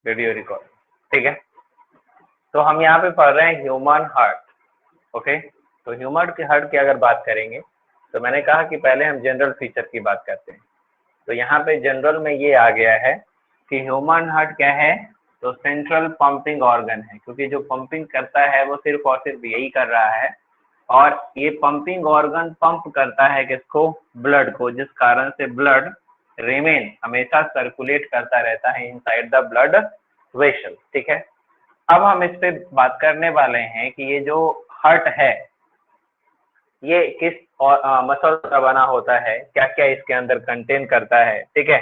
Video record, ठीक है। तो हम यहाँ पे पढ़ रहे हैं ह्यूमन हार्ट, ओके। तो ह्यूमन की हार्ट की अगर बात करेंगे तो मैंने कहा कि पहले हम जनरल फीचर की बात करते हैं। तो यहाँ पे जनरल में ये आ गया है कि ह्यूमन हार्ट क्या है, तो सेंट्रल पंपिंग ऑर्गन है, क्योंकि जो पंपिंग करता है वो सिर्फ और सिर्फ यही कर रहा है, और ये पंपिंग ऑर्गन पंप करता है किसको, ब्लड को, जिस कारण से ब्लड रिमेन हमेशा सर्कुलेट करता रहता है इनसाइड द ब्लड वेसल, ठीक है। अब हम इस पे बात करने वाले हैं कि ये जो हार्ट है ये किस मसल का बना होता है, क्या क्या इसके अंदर कंटेन करता है, ठीक है।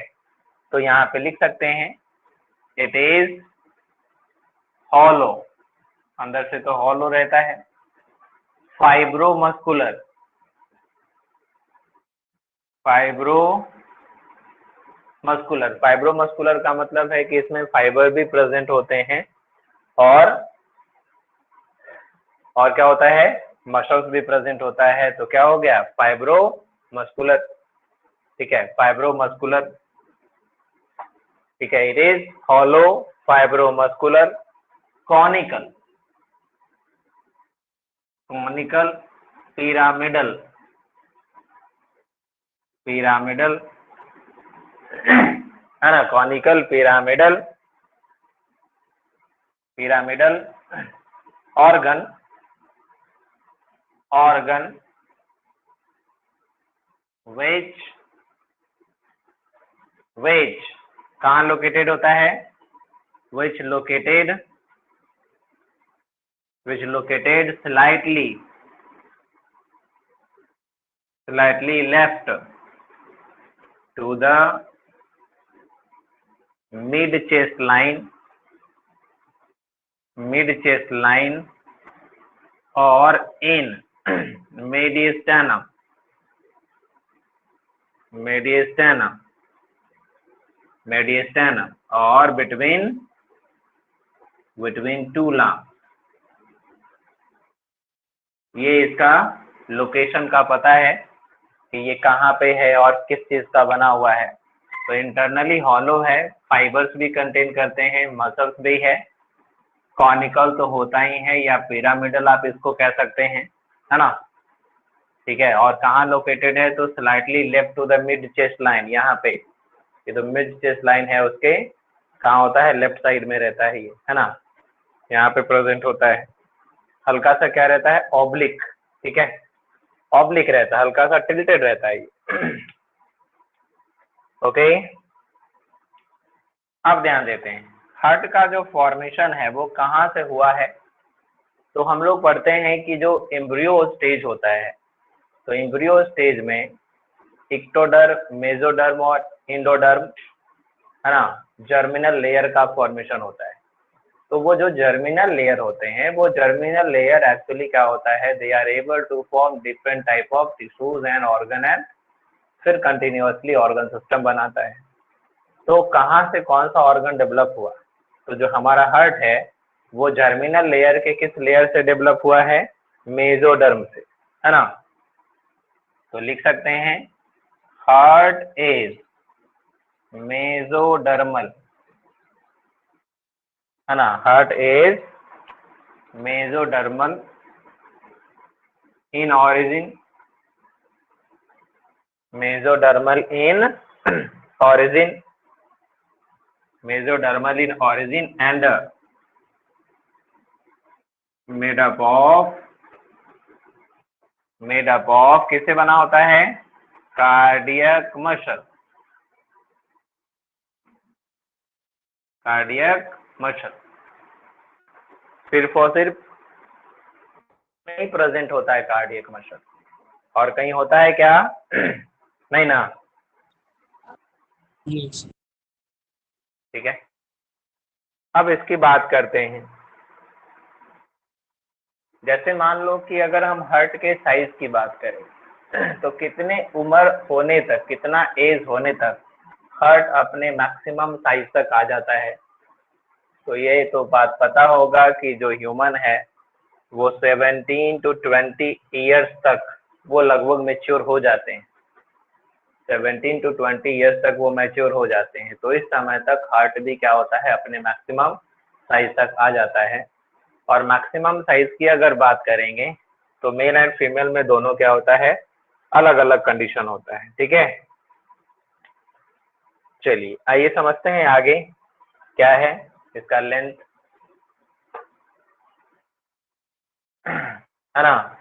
तो यहाँ पे लिख सकते हैं इट इज हॉलो, अंदर से तो हॉलो रहता है, फाइब्रोमस्कुलर, फाइब्रोमस्कुलर का मतलब है कि इसमें फाइबर भी प्रेजेंट होते हैं और क्या होता है, मसल्स भी प्रेजेंट होता है। तो क्या हो गया, फाइब्रोमस्कुलर, ठीक है, फाइब्रोमस्कुलर, ठीक है। It is hollow, fibromuscular, conical, pyramidal, है ना, कॉनिकल, पिरामिडल ऑर्गन वेज कहाँ लोकेटेड होता है, which located slightly left to the mid chest line or in mediastinum or between two lungs। ये इसका लोकेशन का पता है कि ये कहाँ पे है और किस चीज का बना हुआ है। तो इंटरनली हॉलो है, फाइबर्स भी कंटेन करते हैं, मसल्स भी है, कॉनिकल तो होता ही है, या पिरामिडल आप इसको कह सकते हैं, है ना, ठीक है। और कहाँ लोकेटेड है, तो slightly left to the mid chest line, यहाँ पे ये तो मिड चेस्ट लाइन है उसके कहाँ होता है, लेफ्ट साइड में रहता है ये, है ना, यहाँ पे प्रेजेंट होता है। हल्का सा क्या रहता है, ऑब्लिक, ठीक है, ऑब्लिक रहता है, हल्का सा टिल्टेड रहता है ये। ओके, अब ध्यान देते हैं हार्ट का जो फॉर्मेशन है वो कहाँ से हुआ है। तो हम लोग पढ़ते हैं कि जो एम्ब्रियो स्टेज होता है, तो एम्ब्रियो स्टेज में इक्टोडर्म, मेसोडर्म और एंडोडर्म, है ना, जर्मिनल लेयर का फॉर्मेशन होता है। तो वो जो जर्मिनल लेयर होते हैं, वो जर्मिनल लेयर एक्चुअली क्या होता है, they are able to form different type of tissues and organ एंड फिर कंटिन्यूअसली ऑर्गन सिस्टम बनाता है। तो कहाँ से कौन सा ऑर्गन डेवलप हुआ, तो जो हमारा हार्ट है वो जर्मिनल लेयर के किस लेयर से डेवलप हुआ है, मेसोडर्म से, है ना। तो लिख सकते हैं हार्ट इज मेसोडर्मल, है ना, heart is mesodermal in origin and made up of किससे बना होता है, कार्डियक मसल, सिर्फ और सिर्फ नहीं प्रेजेंट होता है कार्डियक मसल, और कहीं होता है क्या, नहीं ना, ठीक है। अब इसकी बात करते हैं, जैसे मान लो कि अगर हम हार्ट के साइज की बात करें तो कितने उम्र होने तक, कितना एज होने तक हार्ट अपने मैक्सिमम साइज तक आ जाता है। तो ये तो बात पता होगा कि जो ह्यूमन है वो 17 to 20 ईयर्स तक वो लगभग मेच्योर हो जाते हैं, 17 to 20 ईयर्स तक वो मैच्योर हो जाते हैं। तो इस समय तक हार्ट भी क्या होता है, अपने मैक्सिमम साइज तक आ जाता है। और मैक्सिमम साइज की अगर बात करेंगे तो मेल एंड फीमेल में दोनों क्या होता है, अलग अलग कंडीशन होता है। ठीक है, चलिए आइए समझते हैं आगे क्या है इसका लेंथ, है ना।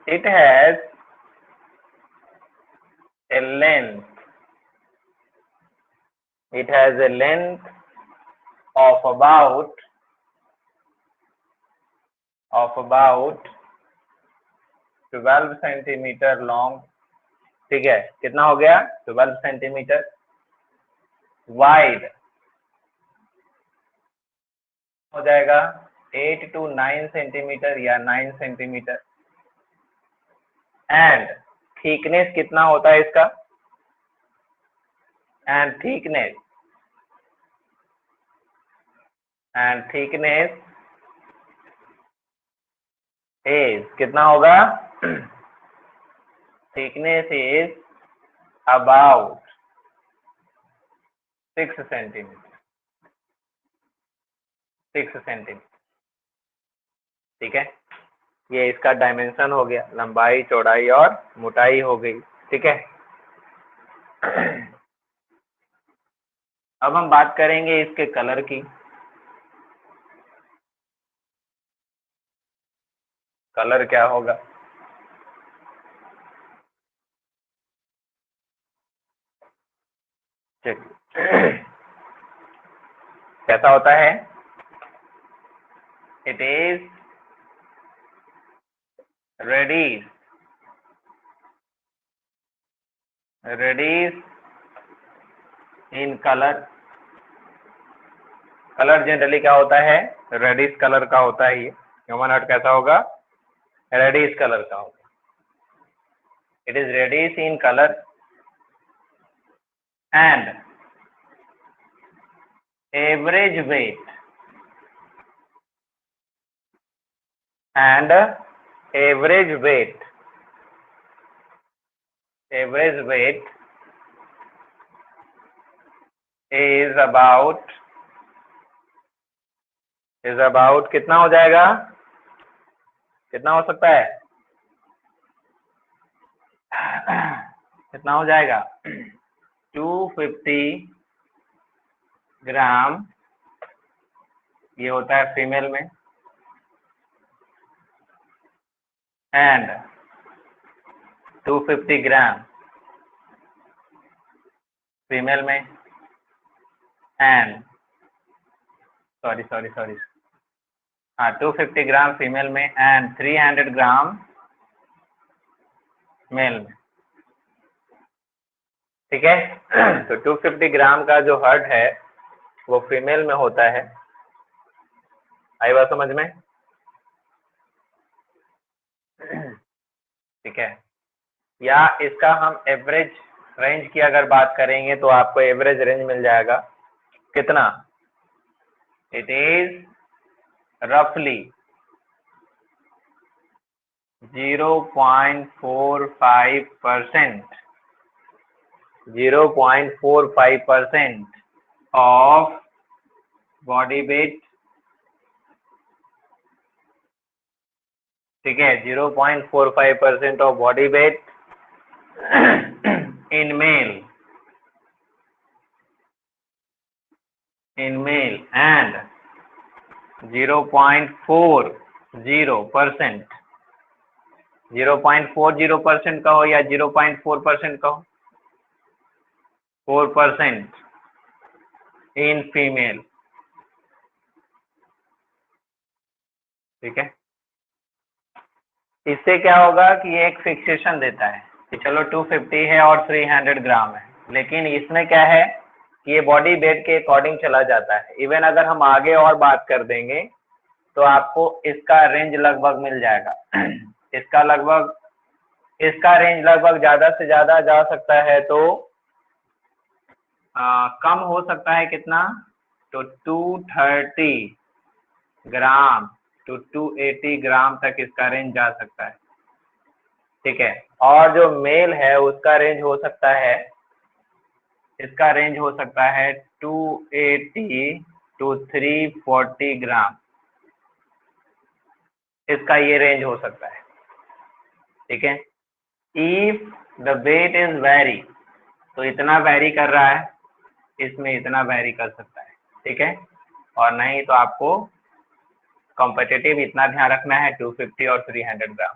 It has a length, it has a length of about 12 centimetre long. ठीक है, कितना हो गया, 12 सेंटीमीटर। वाइड हो जाएगा 8 to 9 सेंटीमीटर या 9 सेंटीमीटर। एंड थिकनेस कितना होता है इसका, एंड थिकनेस इज कितना होगा, thickness is about 6 centimetre, 6 centimetre. ठीक है, ये इसका डायमेंशन हो गया, लंबाई चौड़ाई और मोटाई हो गई। ठीक है, अब हम बात करेंगे इसके कलर की। कलर क्या होगा, चलिए कैसा होता है, it is reddish in colour. Colour generally क्या होता है, रेडिश कलर का होता है। ये ह्यूमन हार्ट कैसा होगा, रेडिश कलर का होगा। It is reddish in colour and average weight is about कितना हो जाएगा, कितना हो सकता है, कितना हो जाएगा 250 ग्राम। ये होता है फीमेल में, एंड 250 ग्राम फीमेल में, एंड सॉरी हाँ 250 ग्राम फीमेल में एंड 300 ग्राम मेल में। ठीक है, तो 250 ग्राम का जो हार्ट है वो फीमेल में होता है। आई बात समझ में, ठीक है। या इसका हम एवरेज रेंज की अगर बात करेंगे तो आपको एवरेज रेंज मिल जाएगा कितना, इट इज रफली 0.45%, 0.45% ऑफ बॉडी वेट। ठीक है, 0.45% of body weight in male and 0.40%, 0.40% कहो या 0.4% कहो, 4% इन फीमेल। ठीक है, इससे क्या होगा कि ये एक फिक्सेशन देता है कि चलो 250 है और 300 ग्राम है, लेकिन इसमें क्या है कि ये बॉडी वेट के अकॉर्डिंग चला जाता है। इवन अगर हम आगे और बात कर देंगे तो आपको इसका रेंज लगभग मिल जाएगा। इसका रेंज लगभग ज्यादा से ज्यादा जा सकता है तो कम हो सकता है कितना, तो 230 ग्राम to 280 ग्राम तक इसका रेंज जा सकता है। ठीक है। और जो मेल है उसका रेंज हो सकता है, इसका रेंज हो सकता है 280 टू 340 ग्राम, इसका ये रेंज हो सकता है। ठीक है। If the weight is vary, तो इतना वेरी कर रहा है, इसमें इतना वेरी कर सकता है। ठीक है। और नहीं तो आपको कॉम्पिटिटिव इतना ध्यान रखना है 250 और 300 ग्राम।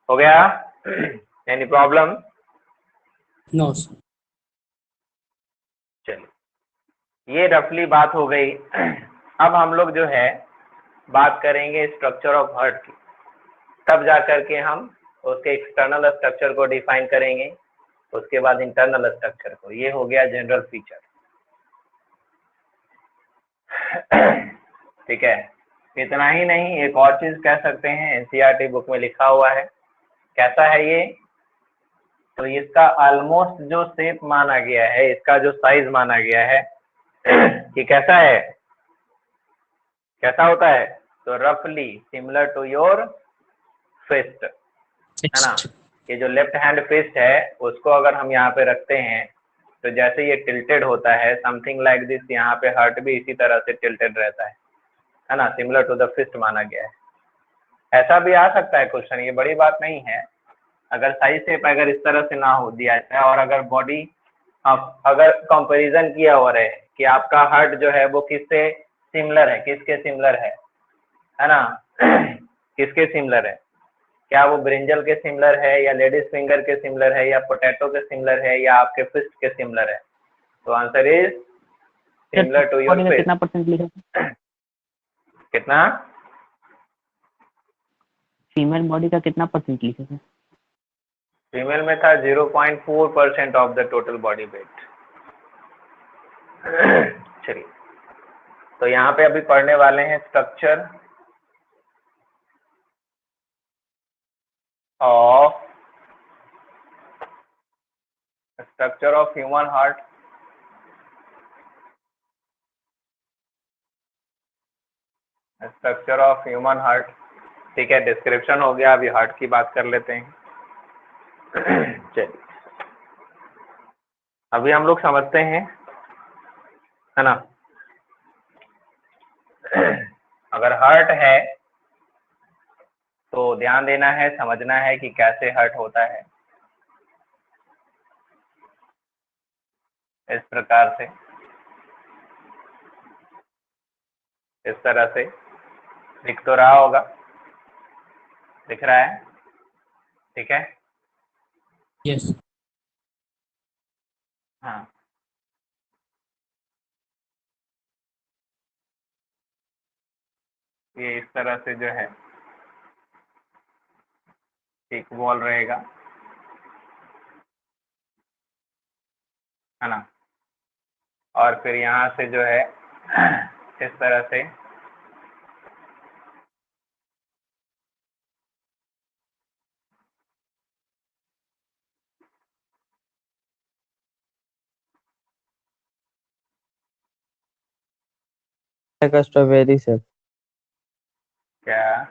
हो गया? Any problem? नो। चलिए, ये रफली बात हो गई। अब हम लोग जो है बात करेंगे स्ट्रक्चर ऑफ हार्ट की, तब जा करके हम उसके एक्सटर्नल स्ट्रक्चर को डिफाइन करेंगे, उसके बाद इंटरनल स्ट्रक्चर को। ये हो गया जनरल फीचर। ठीक है। इतना ही नहीं, एक और चीज कह सकते हैं, एनसीईआरटी बुक में लिखा हुआ है। कैसा है ये? तो इसका ऑलमोस्ट जो शेप माना गया है, इसका जो साइज माना गया है, ये कैसा है, कैसा होता है? तो रफली सिमिलर टू योर फिस्ट, है ना। ये जो लेफ्ट हैंड फिस्ट है उसको अगर हम यहाँ पे रखते हैं तो जैसे ये टिल्टेड होता है, समथिंग लाइक दिस, यहाँ पे हार्ट भी इसी तरह से टिल्टेड रहता है ना, सिमिलर टू द फिस्ट माना गया है। ऐसा भी आ सकता है क्वेश्चन, ये बड़ी बात नहीं है। अगर साइज शेप अगर इस तरह से ना हो दिया जाए, और अगर बॉडी अगर कंपैरिजन किया हो रहे कि आपका हार्ट जो है वो किससे सिमिलर है, किसके सिमिलर है ना, किसके सिमिलर है, क्या वो ब्रिंजल के सिमिलर है, या लेडीज फिंगर के सिमिलर है, या पोटैटो के सिमिलर है, या आपके फिस्ट के सिमिलर है? तो answer is similar to your fist. कितना परसेंट लिखा? कितना? फीमेल बॉडी का कितना परसेंट लिखा था? फीमेल में था 0.4% of the total body weight. चलिए, तो यहाँ पे अभी पढ़ने वाले हैं structure of human heart. Structure of human heart. ठीक है, डिस्क्रिप्शन हो गया, अभी हार्ट की बात कर लेते हैं। चलिए, अभी हम लोग समझते हैं, है ना। अगर हार्ट है तो ध्यान देना है, समझना है कि कैसे हार्ट होता है। इस प्रकार से, इस तरह से दिख तो रहा होगा, दिख रहा है? ठीक है। यस। हाँ, ये इस तरह से जो है एक वॉल रहेगा, है ना। और फिर यहाँ से जो है इस तरह से का स्ट्रॉबेरी से क्या?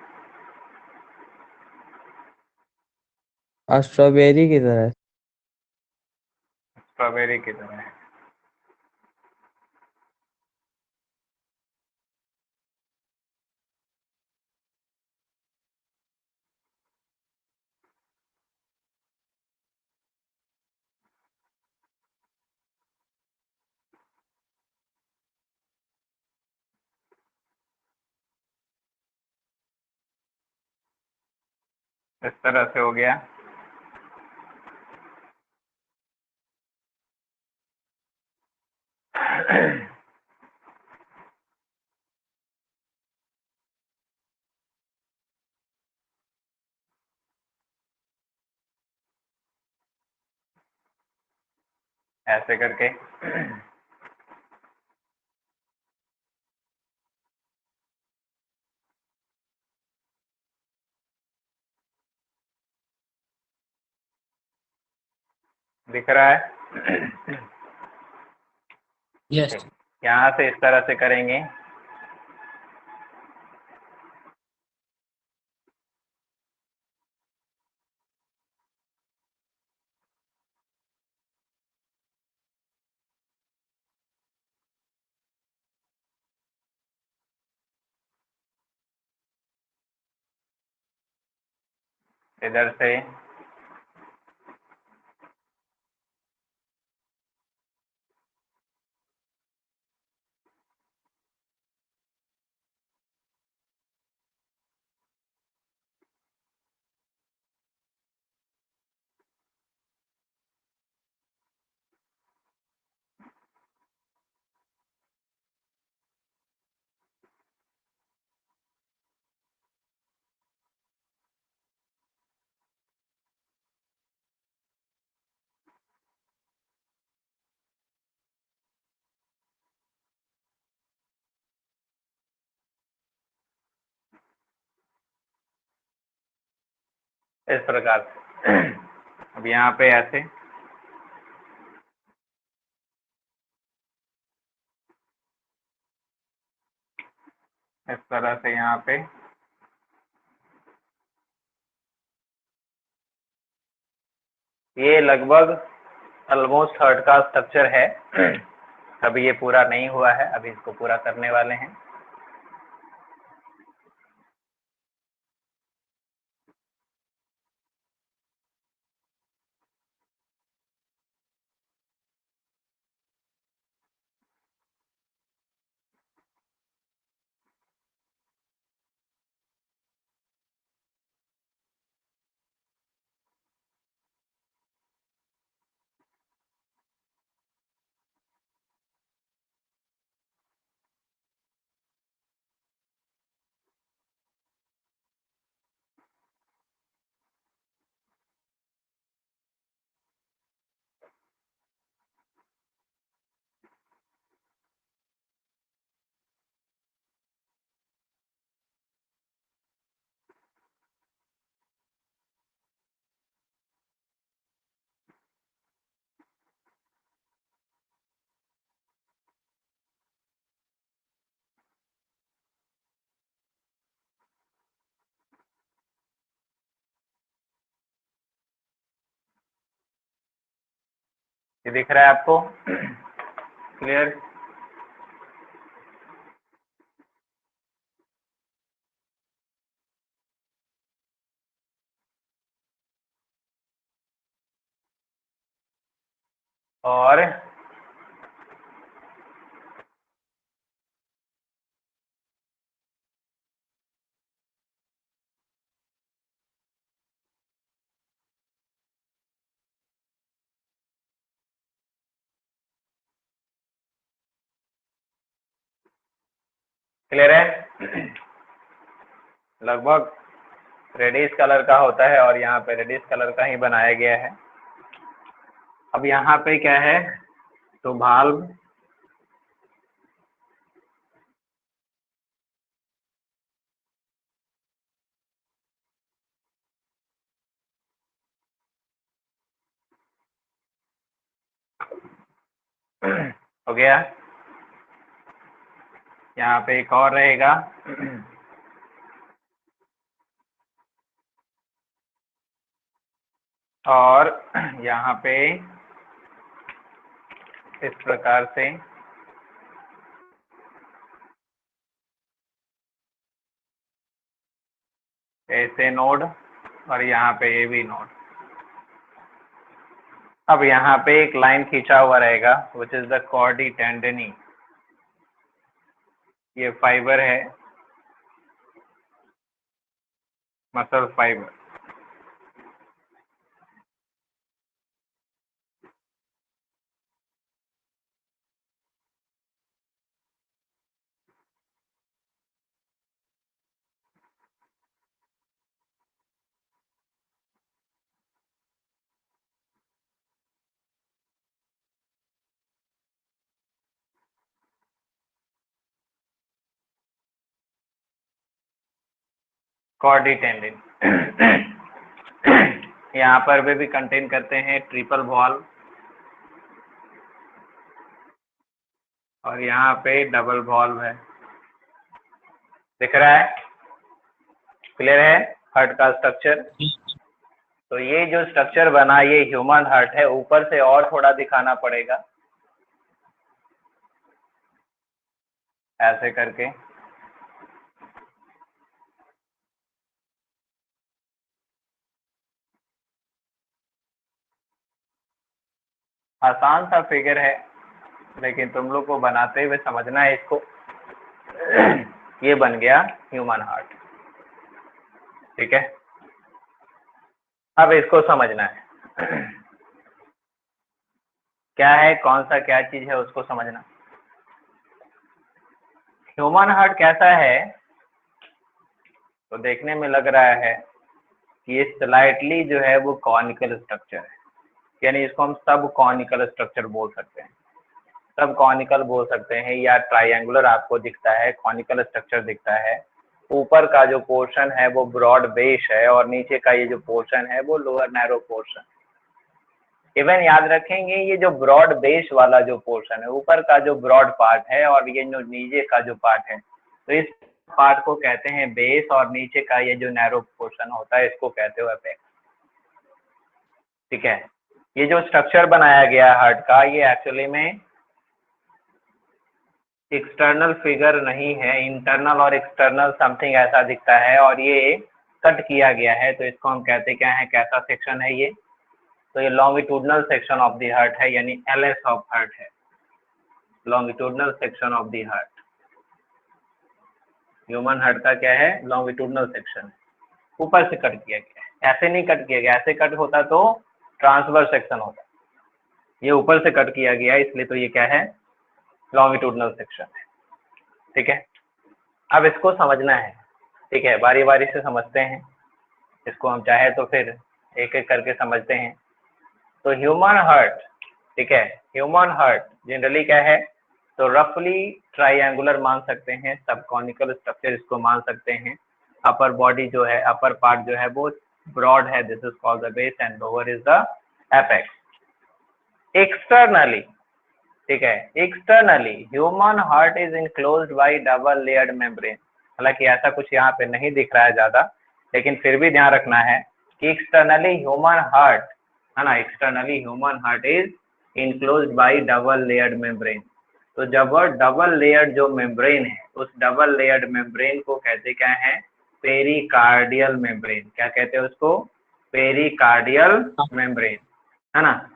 स्ट्रॉबेरी की तरह। स्ट्रॉबेरी की तरह है। इस तरह से हो गया। ऐसे करके दिख रहा है? यस। यहाँ से इस तरह से करेंगे, इधर से इस प्रकार से। अब यहाँ पे ऐसे इस तरह से यहाँ पे ये लगभग ऑलमोस्ट हर्ट का स्ट्रक्चर है। अभी ये पूरा नहीं हुआ है, अभी इसको पूरा करने वाले हैं। ये दिख रहा है आपको? क्लियर? और क्लियर है? लगभग रेडिश कलर का होता है और यहाँ पे रेडिश कलर का ही बनाया गया है। अब यहाँ पे क्या है, तो भाल्व हो गया। यहाँ पे एक और रहेगा। और यहाँ पे इस प्रकार से ऐसे नोड और यहाँ पे ये भी नोड। अब यहाँ पे एक लाइन खींचा हुआ रहेगा विच इज द कॉर्डी टेंडनी। ये फाइबर है, मसल फाइबर। कॉर्डी टेंडन यहाँ पर वे भी कंटेन करते हैं ट्रिपल वॉल्व और यहाँ पे डबल वॉल्व है। दिख रहा है? क्लियर है हार्ट का स्ट्रक्चर? तो ये जो स्ट्रक्चर बना ये ह्यूमन हार्ट है। ऊपर से और थोड़ा दिखाना पड़ेगा ऐसे करके। आसान सा फिगर है, लेकिन तुम लोग को बनाते हुए समझना है इसको। ये बन गया ह्यूमन हार्ट, ठीक है। अब इसको समझना है क्या है, कौन सा क्या चीज है उसको समझना। ह्यूमन हार्ट कैसा है, तो देखने में लग रहा है कि ये स्लाइटली जो है वो कॉनिकल स्ट्रक्चर है, यानी इसको हम सब कॉनिकल स्ट्रक्चर बोल सकते हैं, सब कॉनिकल बोल सकते हैं, या ट्राइंगुलर आपको दिखता है, कॉनिकल स्ट्रक्चर दिखता है। ऊपर का जो पोर्शन है वो ब्रॉड बेस है और नीचे का ये जो पोर्शन है वो लोअर नैरो पोर्शन। इवन याद रखेंगे ये जो ब्रॉड बेस वाला जो पोर्शन है, ऊपर का जो ब्रॉड पार्ट है और ये जो नीचे का जो पार्ट है, तो इस पार्ट को कहते हैं बेस, और नीचे का ये जो नैरो पोर्शन होता है इसको कहते हो अपेक्स, ठीक है। ये जो स्ट्रक्चर बनाया गया हार्ट का, ये एक्चुअली में एक्सटर्नल फिगर नहीं है, इंटरनल और एक्सटर्नल समथिंग ऐसा दिखता है, और ये कट किया गया है, तो इसको हम कहते क्या है, कैसा सेक्शन है ये, तो ये longitudinal section of the heart है, यानी एलएस ऑफ हार्ट है, longitudinal section of the heart. Human heart का क्या है, लॉन्गिट्यूडनल सेक्शन है, ऊपर से कट किया गया है, ऐसे नहीं कट किया गया, ऐसे कट होता तो ट्रांसवर्स सेक्शन होता, ये ऊपर से कट किया गया इसलिए तो ये क्या है, लॉन्गिट्यूडनल सेक्शन है, ठीक है। अब इसको समझना है, ठीक है, बारी बारी से समझते हैं इसको, हम चाहे तो फिर एक एक करके समझते हैं। तो ह्यूमन हार्ट, ठीक है, ह्यूमन हार्ट जनरली क्या है, तो रफली ट्राइंगुलर मान सकते हैं, सब कॉनिकल स्ट्रक्चर इसको मान सकते हैं। अपर बॉडी जो है, अपर पार्ट जो है वो ब्रॉड है, this is called the base, and lower is the apex. Externally, ठीक है, externally human heart is enclosed bye double layered membrane. हालांकि ऐसा कुछ यहाँ पे नहीं दिख रहा है ज्यादा, लेकिन फिर भी ध्यान रखना है कि एक्सटर्नली ह्यूमन हार्ट है ना, externally human heart is enclosed bye double layered membrane. तो जब डबल लेयर्ड जो मेम्ब्रेन है, उस डबल लेयर्ड मेम्ब्रेन को कहते क्या है, पेरिकार्डियल मेम्ब्रेन। क्या कहते हैं उसको, पेरिकार्डियल मेम्ब्रेन, है ना।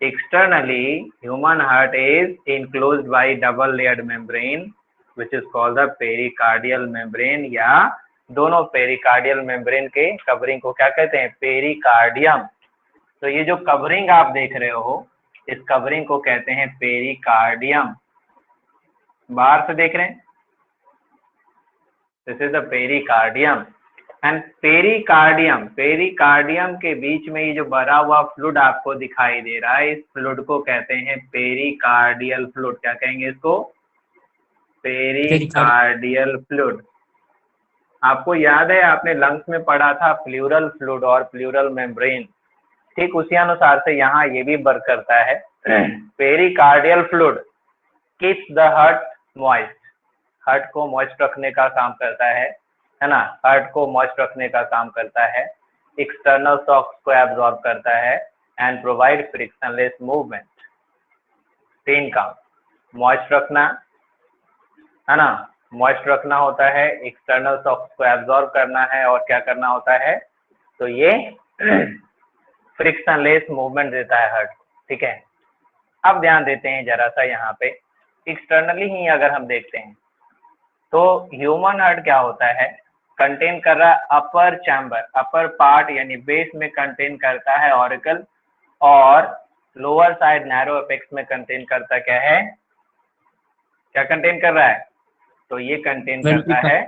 Externally, human heart is enclosed by double layered membrane, which is called the pericardial membrane, या दोनों पेरिकार्डियल मेम्ब्रेन के कवरिंग को क्या कहते हैं, पेरिकार्डियम। तो ये जो कवरिंग आप देख रहे हो, इस कवरिंग को कहते हैं पेरिकार्डियम। बाहर से देख रहे हैं, this is the pericardium. And pericardium, pericardium के बीच में ये जो भरा हुआ फ्लूइड आपको दिखाई दे रहा है, इस फ्लूइड को कहते हैं पेरिकार्डियल फ्लूइड। क्या कहेंगे इसको, पेरिकार्डियल फ्लूइड। आपको याद है आपने लंग्स में पढ़ा था प्लूरल फ्लूइड और प्लूरल मेम्ब्रेन, ठीक उसी अनुसार से यहाँ ये भी वर्क करता है। Pericardial fluid keeps the heart moist, heart को मॉइस्ट रखने का काम करता है ना, हार्ट को मॉइस्ट रखने का काम करता है, एक्सटर्नल शॉक्स को एब्जॉर्ब करता है, एंड प्रोवाइड फ्रिक्शनलेस मूवमेंट। तीन काम, मॉइस्ट रखना है ना, मॉइस्ट रखना होता है, एक्सटर्नल शॉक्स को एब्जॉर्ब करना है, और क्या करना होता है, तो ये फ्रिक्शनलेस मूवमेंट देता है हार्ट, ठीक है। अब ध्यान देते हैं जरा सा यहाँ पे, एक्सटर्नली ही अगर हम देखते हैं तो ह्यूमन हार्ट क्या होता है, कंटेन कर रहा है अपर चैम्बर, अपर पार्ट यानी बेस में कंटेन करता है ऑरिकल, और लोअर साइड नैरो एपेक्स में कंटेन करता क्या है, क्या कंटेन कर रहा है, तो ये कंटेन करता है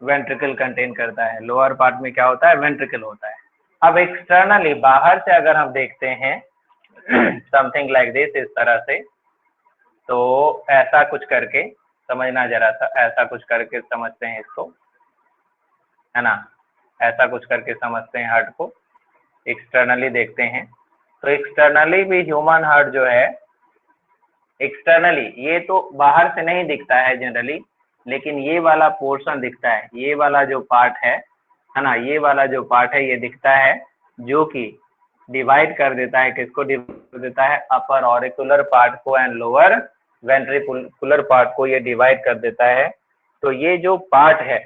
वेंट्रिकल कंटेन करता है। लोअर पार्ट में क्या होता है, वेंट्रिकल होता है। अब एक्सटर्नली बाहर से अगर हम देखते हैं समथिंग लाइक दिस, इस तरह से, तो ऐसा कुछ करके समझना जरा सा, ऐसा कुछ करके समझते हैं इसको, है ना, ऐसा कुछ करके समझते हैं हार्ट को, एक्सटर्नली देखते हैं। तो एक्सटर्नली भी ह्यूमन हार्ट जो है, एक्सटर्नली ये तो बाहर से नहीं दिखता है जनरली, लेकिन ये वाला पोर्शन दिखता है, ये वाला जो पार्ट है ना, ये वाला जो पार्ट है ये दिखता है, जो कि डिवाइड कर देता है, किसको डिवाइड कर देता है, अपर ऑरिकुलर पार्ट को एंड लोअर वेंट्रिकुलर पार्ट को, ये डिवाइड कर देता है। तो ये जो पार्ट है,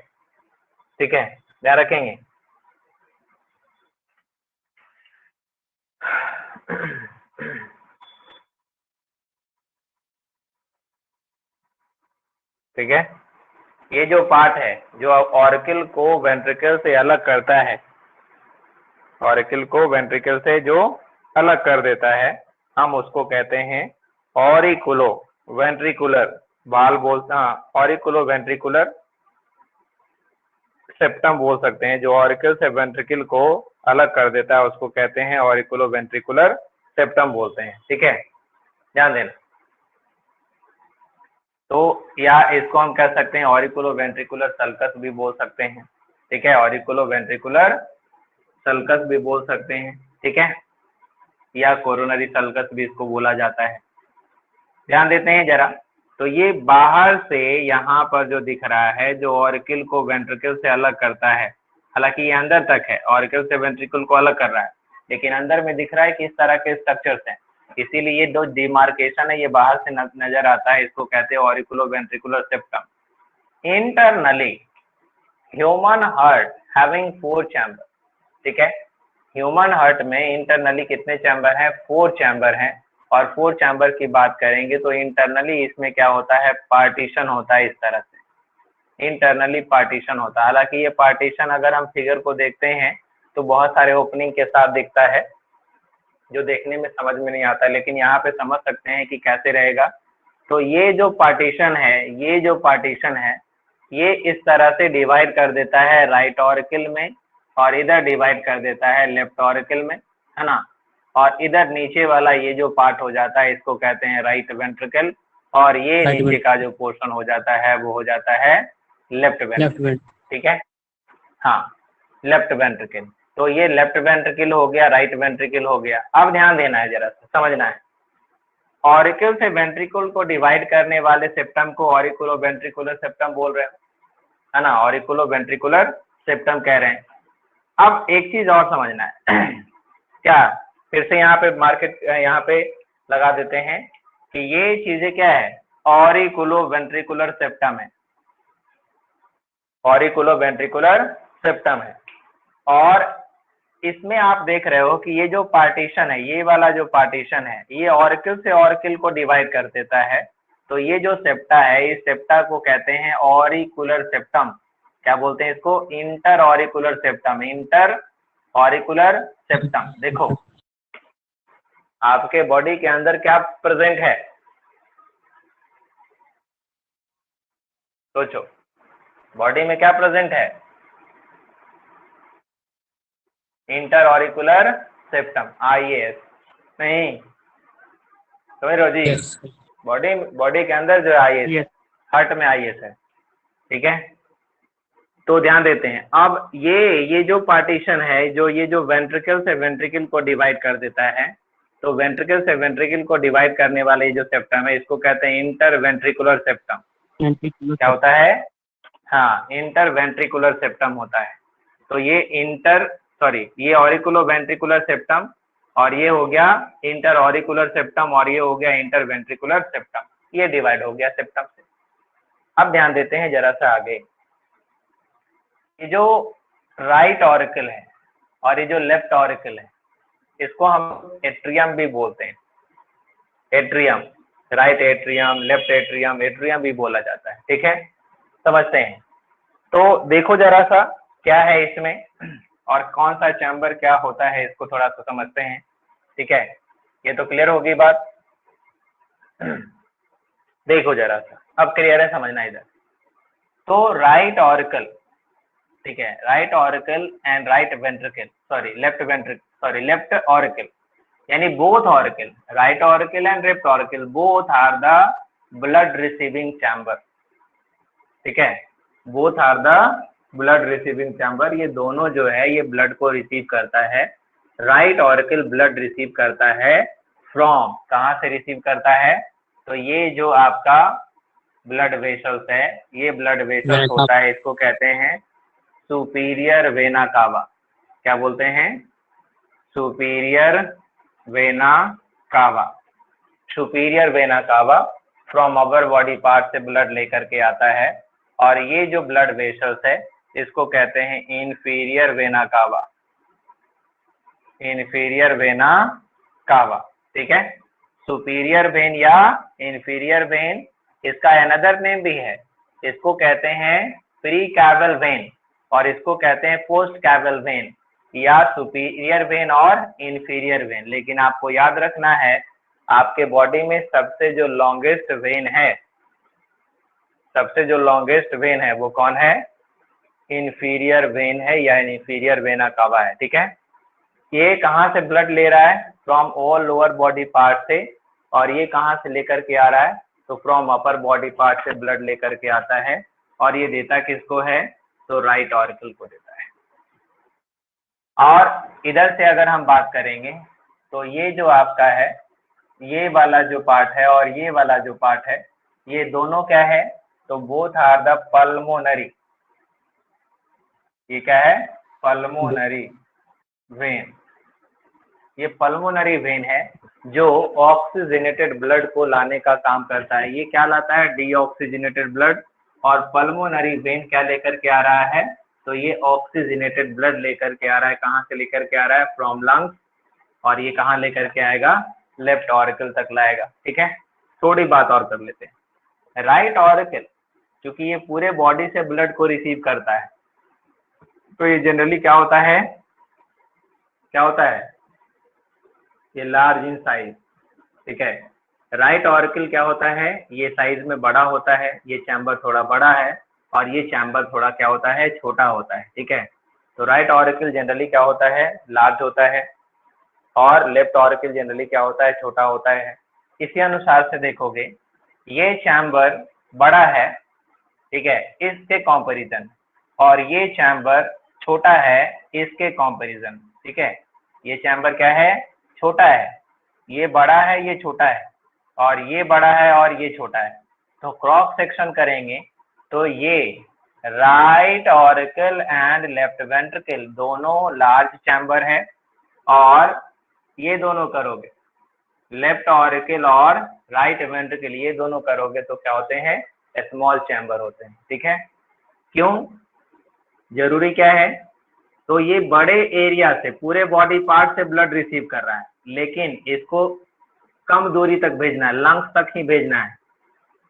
ठीक है, ध्यान रखेंगे, ठीक है। ये जो पार्ट है जो ऑरिकल को वेंट्रिकल से अलग करता है, ऑरिकल को वेंट्रिकल से जो अलग कर देता है, हम उसको कहते हैं ऑरिकुलो वेंट्रिकुलर बाल बोलते हैं, ऑरिकुलो वेंट्रिकुलर सेप्टम बोल सकते हैं। जो ऑरिकल से वेंट्रिकल को अलग कर देता है उसको कहते हैं ऑरिकुलो वेंट्रिकुलर सेप्टम बोलते हैं। ठीक है, ध्यान देना। तो या इसको हम कह सकते हैं ऑरिकुलो वेंट्रिकुलर सल्कस भी बोल सकते हैं। ठीक है, ऑरिकुलो वेंट्रिकुलर सल्कस भी बोल सकते हैं। ठीक है, या कोरोनरी सल्कस भी इसको बोला जाता है। ध्यान देते हैं जरा। तो ये बाहर से यहाँ पर जो दिख रहा है जो ऑरिकल को वेंट्रिकल से अलग करता है, हालांकि ये अंदर तक है, ऑरिकल से वेंट्रिकल को अलग कर रहा है, लेकिन अंदर में दिख रहा है कि इस तरह के स्ट्रक्चर्स हैं, इसीलिए ये जो डिमार्केशन है ये बाहर से नजर आता है, इसको कहते हैं auriculo ventricular septum. Internally human heart having 4 chamber. ठीक है, ह्यूमन हार्ट में इंटरनली कितने चैम्बर हैं? 4 चैम्बर हैं। और 4 चैम्बर की बात करेंगे तो इंटरनली इसमें क्या होता है? पार्टीशन होता है। इस तरह से इंटरनली पार्टीशन होता है। हालांकि ये पार्टीशन अगर हम फिगर को देखते हैं तो बहुत सारे ओपनिंग के साथ दिखता है जो देखने में समझ में नहीं आता, लेकिन यहाँ पे समझ सकते हैं कि कैसे रहेगा। तो ये जो पार्टीशन है ये इस तरह से डिवाइड कर देता है राइट ऑरिकल में, और इधर डिवाइड कर देता है लेफ्ट ऑरिकल में, है ना। और इधर नीचे वाला ये जो पार्ट हो जाता है इसको कहते हैं राइट वेंट्रिकल, और ये नीचे का जो पोर्शन हो जाता है वो हो जाता है लेफ्ट वेंट्रिकल। ठीक है, हाँ, लेफ्ट वेंट्रिकल। तो ये लेफ्ट वेंट्रिकल हो गया, राइट वेंट्रिकल हो गया। अब ध्यान देना है, जरा समझना है। ऑरिकल से वेंट्रिकल को डिवाइड करने वाले सेप्टम को ऑरिकुलो वेंट्रिकुलर सेप्टम बोल रहे हैं, है ना, ऑरिकुलो वेंट्रिकुलर सेप्टम कह रहे हैं। अब एक चीज और समझना है क्या, फिर से यहाँ पे यहाँ पे लगा देते हैं कि ये चीजें क्या है? ऑरिकुलो वेंट्रिकुलर सेप्टम है, ऑरिकुलो वेंट्रिकुलर सेप्टम है। और इसमें आप देख रहे हो कि ये जो पार्टीशन है, ये वाला जो पार्टीशन है, ये ऑरिकल से ऑरिकल को डिवाइड कर देता है। तो ये जो सेप्टा है, इस सेप्टा को कहते हैं ऑरिकुलर सेप्टम। क्या बोलते हैं इसको? Inter auricular septum, inter auricular septum. देखो आपके बॉडी के अंदर क्या प्रेजेंट है, सोचो, बॉडी में क्या प्रेजेंट है? इंटर ऑरिकुलर सेप्टम, IAS नहीं समझ रहे हो जी? बॉडी के अंदर जो IAS है, हार्ट में IAS है। ठीक है, तो ध्यान देते हैं। अब ये जो पार्टीशन है, जो ये जो वेंट्रिकल से वेंट्रिकल को डिवाइड कर देता है, तो वेंट्रिकल से वेंट्रिकल को डिवाइड करने वाले ये जो सेप्टम है इसको कहते हैं इंटर वेंट्रिकुलर सेप्टम। क्या होता है? हाँ, इंटर वेंट्रिकुलर सेप्टम होता है। तो ये ऑरिकुलो वेंट्रिकुलर सेप्टम, और ये हो गया इंटर ऑरिकुलर सेप्टम, और ये हो गया इंटर वेंट्रिकुलर सेप्टम। ये डिवाइड हो गया सेप्टम से। अब ध्यान देते हैं जरा सा आगे। ये जो राइट ऑरिकल है और ये जो लेफ्ट ऑरिकल है, इसको हम एट्रियम भी बोलते हैं। Atrium, right atrium, left atrium, atrium भी बोला जाता है। ठीक है, समझते हैं। तो देखो जरा सा क्या है इसमें और कौन सा चैम्बर क्या होता है, इसको थोड़ा सा समझते हैं। ठीक है, ये तो क्लियर होगी बात। देखो जरा सा, अब क्लियर है, समझना इधर। तो राइट ऑरिकल, ठीक है, right auricle and right ventricle, left auricle, यानी both auricle, right auricle and left auricle, both are the blood receiving chamber. ठीक है, both are the blood receiving chamber. ये दोनों जो है ये ब्लड को रिसीव करता है। राइट ऑरिकल ब्लड रिसीव करता है फ्रॉम, कहाँ से रिसीव करता है? तो ये जो आपका ब्लड वेसल्स है, ये ब्लड वेसल्स होता है, इसको कहते हैं सुपीरियर वेना कावा। क्या बोलते हैं? Superior vena cava. Superior vena cava from our body part से ब्लड लेकर के आता है, और ये जो ब्लड वेसल्स है इसको कहते हैं inferior vena cava, inferior vena cava. ठीक है, सुपीरियर वेन या इंफीरियर वेन, इसका अनदर नेम भी है, इसको कहते हैं प्री कैवल वेन और इसको कहते हैं पोस्ट कैवल वेन या सुपीरियर वेन और इंफीरियर वेन। लेकिन आपको याद रखना है आपके बॉडी में सबसे जो लॉन्गेस्ट वेन है, सबसे जो लॉन्गेस्ट वेन है वो कौन है? इंफीरियर वेन है या इंफीरियर वेना कावा है। ठीक है, ये कहाँ से ब्लड ले रहा है? From all lower body part से। और ये कहाँ से लेकर के आ रहा है? तो फ्रॉम अपर बॉडी पार्ट से ब्लड लेकर के आता है। और ये देता किसको है? तो राइट ऑरिकल को देता है। और इधर से अगर हम बात करेंगे तो ये जो आपका है, ये वाला जो पार्ट है और ये वाला जो पार्ट है, ये दोनों क्या है? तो बोथ आर द पल्मोनरी। ये क्या है? Pulmonary vein. ये पल्मोनरी वेन है जो ऑक्सीजनेटेड ब्लड को लाने का काम करता है। ये क्या लाता है? Deoxygenated blood. और पल्मोनरी वेन क्या लेकर के आ रहा है? तो ये ऑक्सीजनेटेड ब्लड लेकर के आ रहा है। कहाँ से लेकर के आ रहा है? From lungs. और ये कहाँ लेकर के आएगा? लेफ्ट ऑरिकल तक लाएगा। ठीक है, थोड़ी बात और कर लेते हैं। राइट ऑरिकल क्योंकि ये पूरे बॉडी से ब्लड को रिसीव करता है, तो ये जनरली क्या होता है? क्या होता है? ये लार्ज इन साइज। ठीक है, राइट ऑरिकल क्या होता है? ये साइज में बड़ा होता है, ये चैम्बर थोड़ा बड़ा है और ये चैम्बर थोड़ा क्या होता है? छोटा होता है। ठीक है, तो राइट ऑरिकल जनरली क्या होता है? लार्ज होता है और लेफ्ट ऑरिकल जनरली क्या होता है? छोटा होता है। इसी अनुसार से देखोगे ये चैम्बर बड़ा है, ठीक है, इसके कंपैरिजन, और ये चैम्बर छोटा है इसके कंपैरिजन। ठीक है, ये चैम्बर क्या है? छोटा है, ये बड़ा है, ये छोटा है, और ये बड़ा है और ये छोटा है। तो क्रॉस सेक्शन करेंगे तो ये right auricle and left ventricle दोनों लार्ज चैम्बर है, और ये दोनों करोगे लेफ्ट ऑरिकल और राइट वेंट्रिकल, ये दोनों करोगे तो क्या होते हैं? स्मॉल चैम्बर होते हैं। ठीक है, क्यों जरूरी क्या है? तो ये बड़े एरिया से, पूरे बॉडी पार्ट से ब्लड रिसीव कर रहा है, लेकिन इसको कम दूरी तक भेजना है, लंग्स तक ही भेजना है।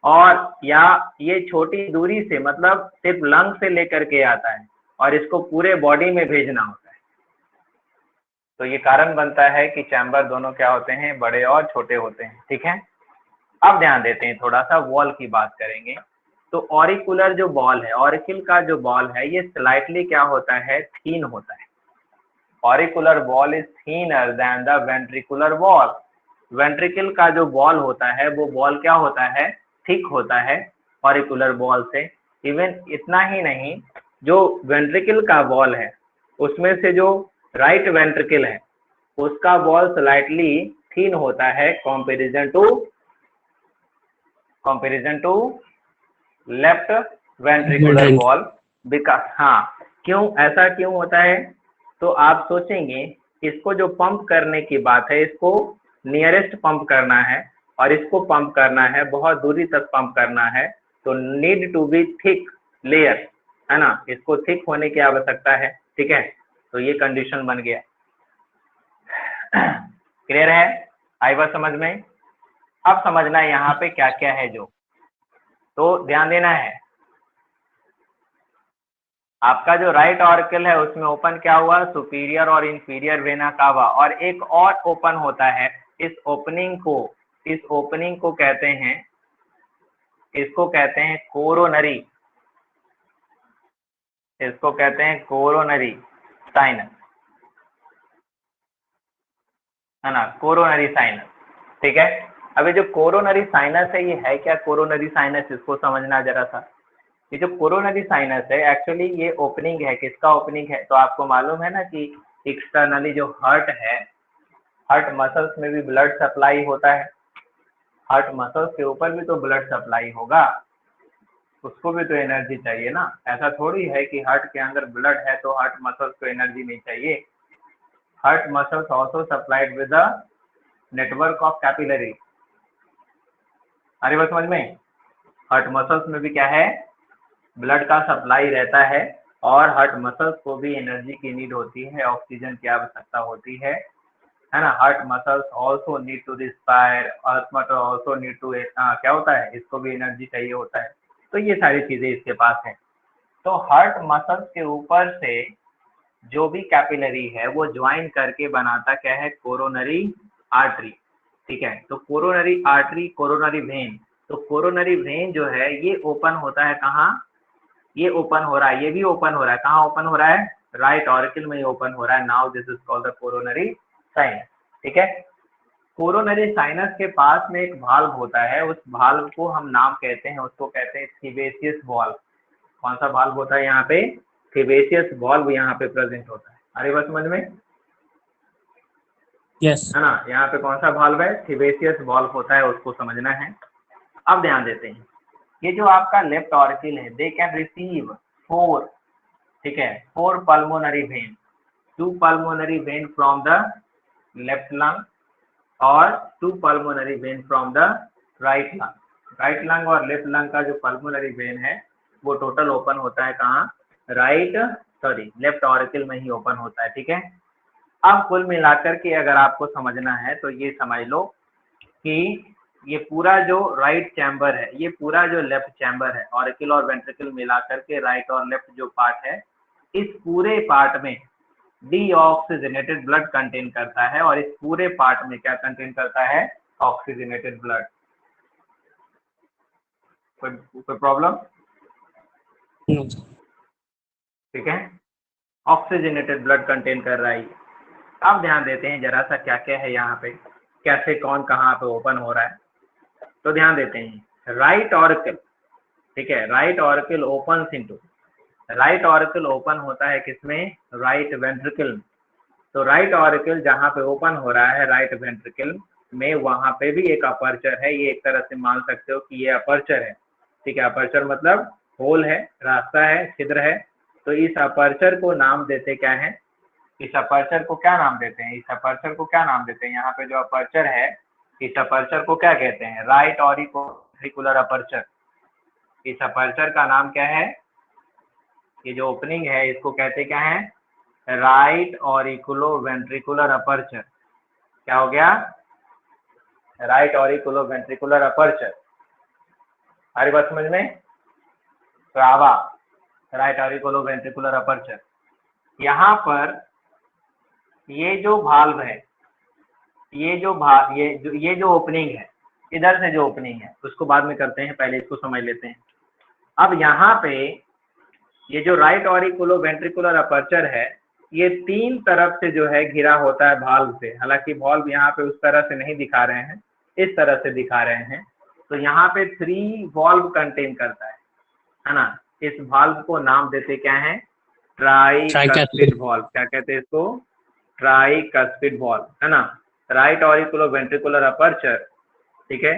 और या ये छोटी दूरी से, मतलब सिर्फ लंग से लेकर के आता है और इसको पूरे बॉडी में भेजना होता है। तो ये कारण बनता है कि चैम्बर दोनों क्या होते हैं? बड़े और छोटे होते हैं। ठीक है, अब ध्यान देते हैं, थोड़ा सा वॉल की बात करेंगे। तो ऑरिकुलर जो बॉल है, ऑरिकल का जो बॉल है, ये स्लाइटली क्या होता है? थीन होता है। Auricular wall is thinner than the ventricular wall. Ventricle का जो बॉल होता है वो बॉल क्या होता है? थिक होता है ऑरिकुलर बॉल से। इवन इतना ही नहीं, जो वेंट्रिकल का बॉल है उसमें से जो राइट वेंट्रिकल है उसका बॉल स्लाइटली थीन होता है comparison to left ventricular wall. Because, हाँ, क्यों ऐसा क्यों होता है? तो आप सोचेंगे इसको जो पंप करने की बात है, इसको नियरेस्ट पंप करना है और इसको पंप करना है, बहुत दूरी तक पंप करना है, तो need to be thick layer, है ना, इसको थिक होने की आवश्यकता है। ठीक है, तो ये कंडीशन बन गया। क्लियर है? आई बात समझ में? अब समझना है यहाँ पे क्या क्या है जो, तो ध्यान देना है। आपका जो राइट ऑरिकल है उसमें ओपन क्या हुआ? सुपीरियर और इंफीरियर वेना कावा। और एक और ओपन होता है, इस ओपनिंग को कहते हैं, इसको कहते हैं कोरोनरी। इसको कहते हैं कोरोनरी साइनस, है ना, कोरोनरी साइनस। ठीक है, अभी जो कोरोनरी साइनस है ये है क्या? कोरोनरी साइनस, इसको समझना जरा सा। ये जो कोरोनरी साइनस है एक्चुअली ये ओपनिंग है, किसका ओपनिंग है? तो आपको मालूम है ना कि एक्सटर्नली जो हार्ट है, हार्ट मसल्स में भी ब्लड सप्लाई होता है। हार्ट मसल्स के ऊपर भी तो ब्लड सप्लाई होगा, उसको भी तो एनर्जी चाहिए ना। ऐसा थोड़ी है कि हार्ट के अंदर ब्लड है तो हार्ट मसल्स को एनर्जी नहीं चाहिए। Heart muscles also supplied with the network of capillary. अरे बात समझ में? हार्ट मसल्स में भी क्या है? ब्लड का सप्लाई रहता है, और हार्ट मसल्स को भी एनर्जी की नीड होती है, ऑक्सीजन की आवश्यकता होती है ना। Heart muscles also need to respire, heart muscle also need to, क्या होता है? इसको भी एनर्जी चाहिए होता है। तो ये सारी चीजें इसके पास है। तो हार्ट मसल्स के ऊपर से जो भी कैपिलरी है वो ज्वाइन करके बनाता क्या है, कोरोनरी आर्टरी। ठीक है, तो कोरोनरी आर्टरी, कोरोनरी वेन, तो कोरोनरी वेन जो है ये ओपन होता है कहाँ, ये ओपन हो रहा है, ये भी ओपन हो रहा है, कहाँ ओपन हो रहा है, राइट ऑरिकल में ही ओपन हो रहा है। Now this is called the coronary sinus. ठीक है, कोरोनरी साइनस के पास में एक वाल्व होता है, उस वाल्व को हम नाम कहते हैं, उसको कहते हैं सीबेसियस वाल्व। कौन सा वाल्व होता है यहाँ पे, सीबेसियस वाल्व यहाँ पे प्रेजेंट होता है। अरे बस समझ में, यस है ना, यहाँ पे कौन सा वाल्व है, सीबेसियस वाल्व होता है, उसको समझना है। अब ध्यान देते हैं, ये जो आपका लेफ्ट ऑरिकल है, दे कैन रिसीव 4, ठीक है, 4 pulmonary vein, 2 pulmonary vein from the left lung और 2 pulmonary vein from the right lung. Right lung और लेफ्ट लंग का जो पल्मोनरी वेन है वो टोटल ओपन होता है कहाँ, लेफ्ट ऑरिकल में ही ओपन होता है। ठीक है, अब कुल मिलाकर के अगर आपको समझना है तो ये समझ लो कि ये पूरा जो राइट चैम्बर है, ये पूरा जो लेफ्ट चैम्बर है, ऑरिकल और वेंट्रिकल मिलाकर के राइट और लेफ्ट जो पार्ट है, इस पूरे पार्ट में डीऑक्सीजनेटेड ब्लड कंटेन करता है। और इस पूरे पार्ट में क्या कंटेन करता है, ऑक्सीजनेटेड ब्लड। कोई प्रॉब्लम? No sir. ठीक है, ऑक्सीजनेटेड ब्लड कंटेन कर रहा है। अब ध्यान देते हैं जरा सा क्या क्या है यहाँ पे, कैसे कौन कहाँ पे ओपन हो रहा है। तो ध्यान देते हैं, राइट ऑरिकल, ठीक है, right auricle open into, right auricle open होता है किसमें, राइट वेंट्रिकल। तो राइट ऑरिकल जहाँ पे ओपन हो रहा है राइट वेंट्रिकल में, वहां पे भी एक अपर्चर है। ये एक तरह से मान सकते हो कि ये अपर्चर है। ठीक है, अपर्चर मतलब होल है, रास्ता है, छिद्र है। तो इस अपर्चर को नाम देते क्या है, इस अपर्चर को क्या नाम देते हैं, इस अपर्चर को क्या नाम देते हैं, यहाँ पे जो अपर्चर है इस अपर्चर को क्या कहते हैं, राइट ऑरिकुलर अपर्चर। इस अपर्चर का नाम क्या है, ये जो ओपनिंग है इसको कहते क्या है, राइट ऑरिकुलो वेंट्रिकुलर अपर्चर। क्या हो गया, राइट ऑरिकुलो वेंट्रिकुलर अपर्चर। हमारी बात समझ में, रावा, राइट ऑरिकुलो वेंट्रिकुलर अपर्चर। यहाँ पर ये जो भाल्व है, ये जो ओपनिंग है, इधर से जो ओपनिंग है उसको बाद में करते हैं, पहले इसको समझ लेते हैं। अब यहाँ पे ये जो राइट ऑरिकुलो वेंट्रिकुलर अपर्चर है, ये 3 तरफ से जो है घिरा होता है भाल्व से। हालांकि भाल्व यहाँ पे उस तरह से नहीं दिखा रहे हैं, इस तरह से दिखा रहे हैं। तो यहाँ पे 3 वाल्व कंटेन करता है ना। इस वाल्व को नाम देते क्या है, ट्राइकस्पिड वाल्व। क्या कहते हैं इसको, ट्राइकस्पिड वाल्व, है ना। राइट ऑरिकुलो वेंट्रिकुलर अपर्चर, ठीक है,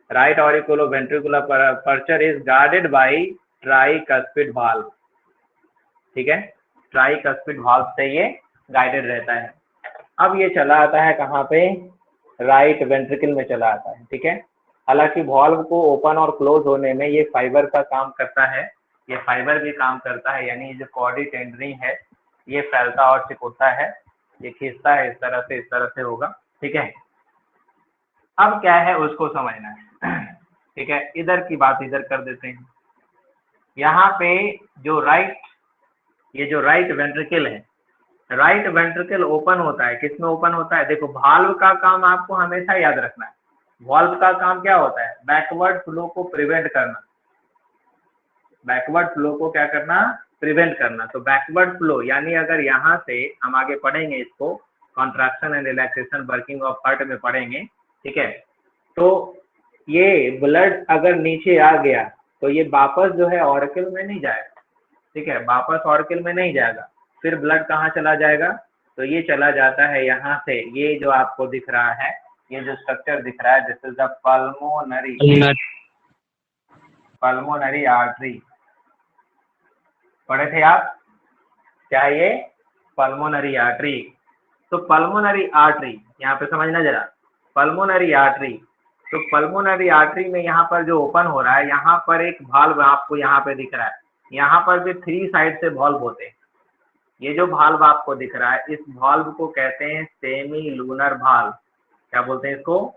right auriculo ventricular aperture is guarded by tricuspid valve. ठीक है, ट्राइकस्पिड वाल्व से ये गाइडेड रहता है। अब ये चला आता है कहाँ पे, राइट वेंट्रिकल में चला आता है। ठीक है, हालांकि वाल्व को ओपन और क्लोज होने में ये फाइबर का काम करता है, ये फाइबर भी काम करता है, यानी जो कॉर्डी टेंडरिंग है ये फैलता और सिकुड़ता है, ये खींचता है, इस तरह से होगा। ठीक है, अब क्या है उसको समझना है। ठीक है, इधर की बात इधर कर देते हैं। यहाँ पे जो ये जो राइट वेंट्रिकल है, राइट वेंट्रिकल ओपन होता है, किसमें ओपन होता है, देखो वाल्व का काम आपको हमेशा याद रखना है। वाल्व का काम क्या होता है, बैकवर्ड फ्लो को प्रिवेंट करना, बैकवर्ड फ्लो को क्या करना, प्रिवेंट करना। तो बैकवर्ड फ्लो यानी अगर यहाँ से हम आगे पढ़ेंगे इसको, contraction and relaxation working of heart में पढ़ेंगे। ठीक है, तो ये ब्लड अगर नीचे आ गया तो ये वापस जो है ऑरिकल में नहीं जाएगा। ठीक है, वापस ऑरिकल में नहीं जाएगा, फिर ब्लड कहाँ चला जाएगा, तो ये चला जाता है यहाँ से, ये जो आपको दिख रहा है, ये जो स्ट्रक्चर दिख रहा है, this is the pulmonary artery. पढ़े थे आप क्या है ये, पल्मोनरी आर्टरी। तो पल्मोनरी आर्टरी यहाँ पे समझना जरा, पल्मोनरी आर्टरी, तो पल्मोनरी आर्टरी में यहाँ पर जो ओपन हो रहा है, यहाँ पर एक वाल्व आपको यहाँ पे दिख रहा है, यहाँ पर भी 3 साइड से वाल्व होते हैं। ये जो वाल्व आपको दिख रहा है, इस वाल्व को कहते हैं सेमी लूनर वाल्व। क्या बोलते हैं इसको,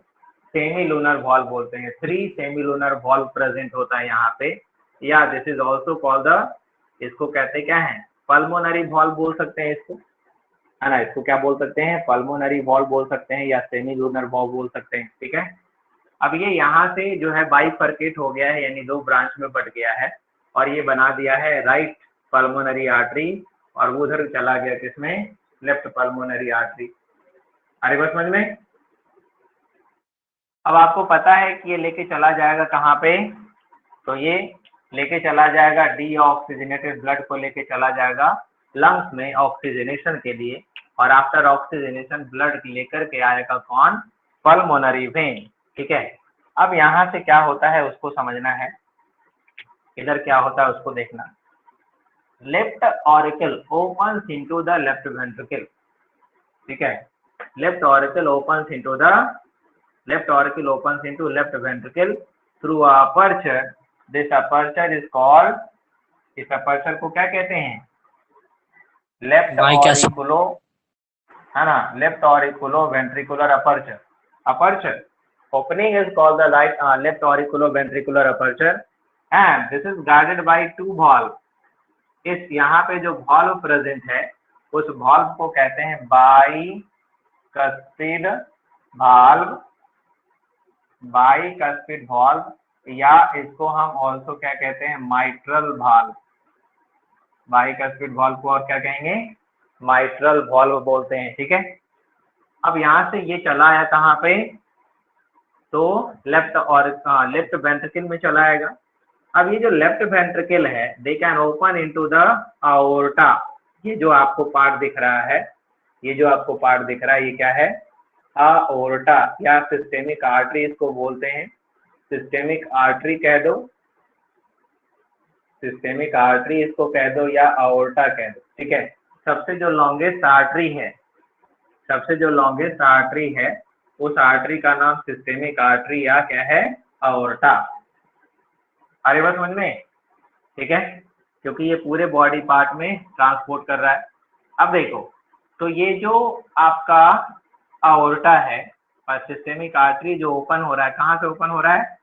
सेमी लूनर वाल्व बोलते हैं। 3 सेमी लूनर वाल्व प्रेजेंट होता है यहाँ पे या this is also called the, इसको कहते क्या है, पल्मोनरी वॉल्व बोल सकते हैं इसको, है ना, इसको क्या बोल सकते हैं, पल्मोनरी वॉल्व बोल सकते हैं या सेमी लूनर वॉल्व बोल सकते हैं, ठीक है। अब ये यहाँ से जो है बाइफरकेट हो गया है, यानी दो ब्रांच में बट गया है और ये बना दिया है राइट पल्मोनरी आर्टरी, और वो उधर चला गया किसमें, लेफ्ट पल्मोनरी आर्टरी। अरे बस समझ में। अब आपको पता है कि ये लेके चला जाएगा कहाँ पे, तो ये लेके चला जाएगा डीऑक्सीजनेटेड ब्लड को लेके चला जाएगा लंग्स में ऑक्सीजनेशन के लिए, और आफ्टर ऑक्सीजनेशन ब्लड लेकर के आएगा कौन, पल्मोनरी वेन, ठीक है। अब यहाँ से क्या होता है उसको समझना है, इधर क्या होता है उसको देखना। Left auricle opens into the left ventricle, ठीक है, left auricle opens into the left auricle opens into left ventricle through a aperture. This aperture is called, इस aperture को क्या कहते हैं, left auriculo, है ना, left auriculoventricular aperture. Aperture opening is called the left auriculoventricular aperture and this is guarded by two valve. इस यहाँ पे जो valve present है उस valve को कहते हैं bicuspid valve, बाइकस्पिड वॉल्व, या इसको हम ऑल्सो क्या कहते हैं, माइट्रल वॉल्व। बाइकस्पिड वॉल्व को और क्या कहेंगे, माइट्रल वॉल्व बोलते हैं, ठीक है। अब यहाँ से ये चला आया कहाँ पे, तो लेफ्ट और लेफ्ट वेंट्रिकल में चला आएगा। अब ये जो लेफ्ट वेंट्रिकल है they can open into the aorta, ये जो आपको पार्ट दिख रहा है, ये जो आपको पार्ट दिख रहा है ये क्या है, आओर्टा या सिस्टेमिक आर्टरी इसको बोलते हैं, सिस्टेमिक आर्टरी कह दो, सिस्टेमिक आर्टरी इसको कह दो या आओर्टा कह दो, ठीक है। सबसे जो लॉन्गेस्ट आर्टरी है, सबसे जो लॉन्गेस्ट आर्टरी है उस आर्टरी का नाम सिस्टेमिक आर्टरी या क्या है, आओर्टा। अरे बस समझ में, ठीक है, क्योंकि ये पूरे बॉडी पार्ट में ट्रांसपोर्ट कर रहा है। अब देखो, तो ये जो आपका आओर्टा है और सिस्टेमिक आर्टरी जो ओपन हो रहा है, कहाँ से ओपन हो रहा है,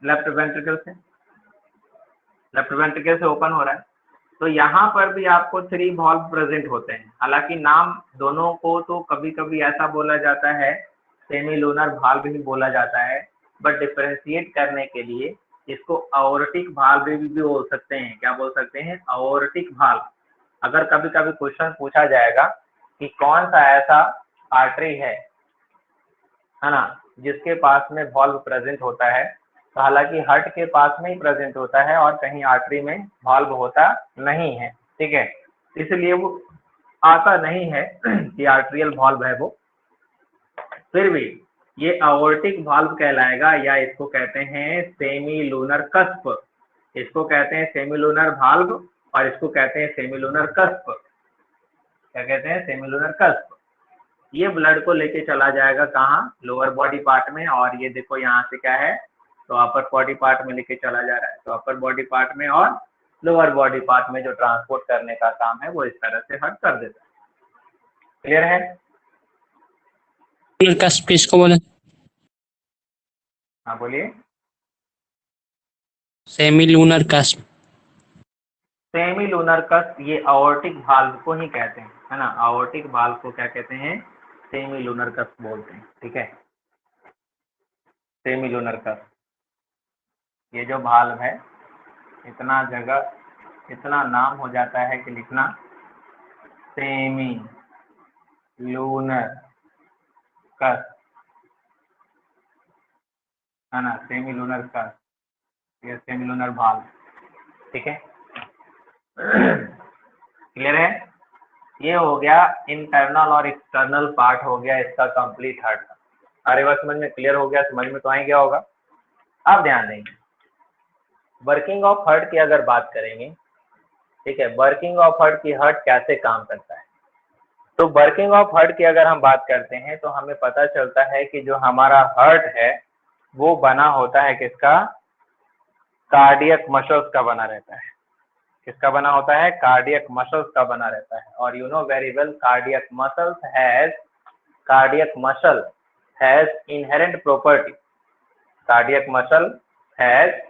लेफ्ट वेंट्रिकल से, लेफ्ट वेंट्रिकल से ओपन हो रहा है। तो यहाँ पर भी आपको 3 वॉल्व प्रेजेंट होते हैं, हालांकि नाम दोनों को तो कभी कभी ऐसा बोला जाता है सेमी लूनर वाल्व भी बोला जाता है, बट डिफरेंशिएट करने के लिए इसको आओर्टिक वाल्व भी बोल सकते हैं। क्या बोल सकते हैं, आओर्टिक वाल्व। अगर कभी कभी क्वेश्चन पूछा जाएगा कि कौन सा ऐसा आर्टरी है ना, जिसके पास में वॉल्व प्रेजेंट होता है, तो हालांकि हार्ट के पास में ही प्रेजेंट होता है और कहीं आर्टरी में वॉल्व होता नहीं है, ठीक है, इसलिए वो आता नहीं है कि आर्टरियल वॉल्व है वो। फिर भी ये आओर्टिक वॉल्व कहलाएगा, या इसको कहते हैं सेमी लूनर कस्प, इसको कहते हैं सेमी लूनर वॉल्व और इसको कहते हैं सेमी लूनर कस्प। क्या कहते हैं, सेमी लूनर कस्प। ये ब्लड को लेके चला जाएगा कहाँ, लोअर बॉडी पार्ट में, और ये देखो यहाँ से क्या है, तो अपर बॉडी पार्ट में लेके चला जा रहा है। तो अपर बॉडी पार्ट में और लोअर बॉडी पार्ट में जो ट्रांसपोर्ट करने का काम है वो इस तरह से हट कर देता है। क्लियर है, कस्प किसको बोले, हाँ बोलिए। Semi lunar cusp, semi lunar cusp ये आओर्टिक वाल्व को ही कहते हैं, है ना, आओर्टिक वाल्व को क्या कहते हैं, सेमी लूनर कस्प बोलते हैं, ठीक है। सेमी लूनर कस्प ये जो वाल्व है, इतना जगह इतना नाम हो जाता है कि लिखना सेमी लूनर कस्प, है ना, सेमी लूनर कस्प, ये सेमी लूनर वाल्व, ठीक है। क्लियर है, ये हो गया इंटरनल और एक्सटर्नल पार्ट हो गया इसका कंप्लीट हार्ट का। अरे बस समझ में क्लियर हो गया, समझ में तो आ ही गया होगा। अब ध्यान देंगे वर्किंग ऑफ हार्ट की अगर बात करेंगे, ठीक है, वर्किंग ऑफ हार्ट की हार्ट कैसे काम करता है। तो वर्किंग ऑफ हार्ट की अगर हम बात करते हैं तो हमें पता चलता है कि जो हमारा हार्ट है वो बना होता है किसका, कार्डियक मसल्स का बना रहता है। किसका बना होता है, कार्डियक मसल्स का बना रहता है। और you know very well cardiac muscle has inherent property, cardiac muscle has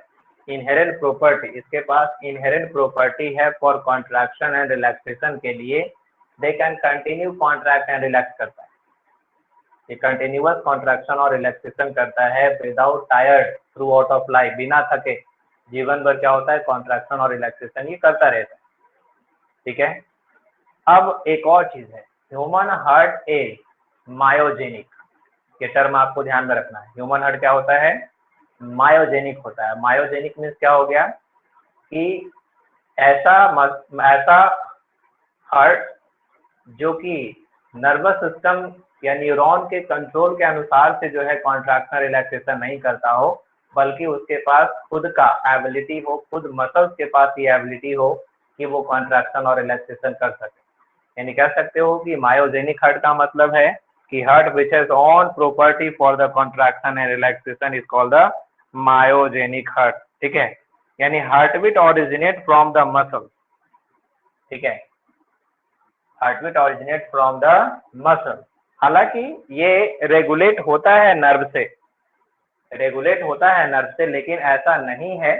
inherent property, इसके पास इनहेरेंट प्रॉपर्टी है फॉर कॉन्ट्रैक्शन एंड रिलैक्सेशन के लिए, they can continue contract and relax करता है, ये कंटिन्यूअस कॉन्ट्रैक्शन और रिलैक्सेशन करता है without tired through out of life, बिना थके जीवन भर क्या होता है कॉन्ट्रैक्शन और रिलैक्सेशन ये करता रहता है। ठीक है, अब एक और चीज है, ह्यूमन हार्ट इज मायोजेनिक, ये टर्म आपको ध्यान में रखना है। ह्यूमन हार्ट क्या होता है, मायोजेनिक होता है। मायोजेनिक मीन्स क्या हो गया कि ऐसा हार्ट जो कि नर्वस सिस्टम या न्यूरॉन के कंट्रोल के अनुसार से जो है कॉन्ट्रैक्शन रिलैक्सेशन नहीं करता हो, बल्कि उसके पास खुद का एबिलिटी हो, खुद मसल्स के पास ये एबिलिटी हो कि वो कॉन्ट्रैक्शन और रिलैक्सेशन कर सके। यानी कह सकते हो कि मायोजेनिक हार्ट का मतलब है कि heart which has own property for the contraction and relaxation is called the myogenic heart. ठीक है, यानी heartbeat originate from the muscle. ठीक है, heartbeat originate from the muscle. हालांकि ये रेगुलेट होता है नर्व से, रेगुलेट होता है नर्व से, लेकिन ऐसा नहीं है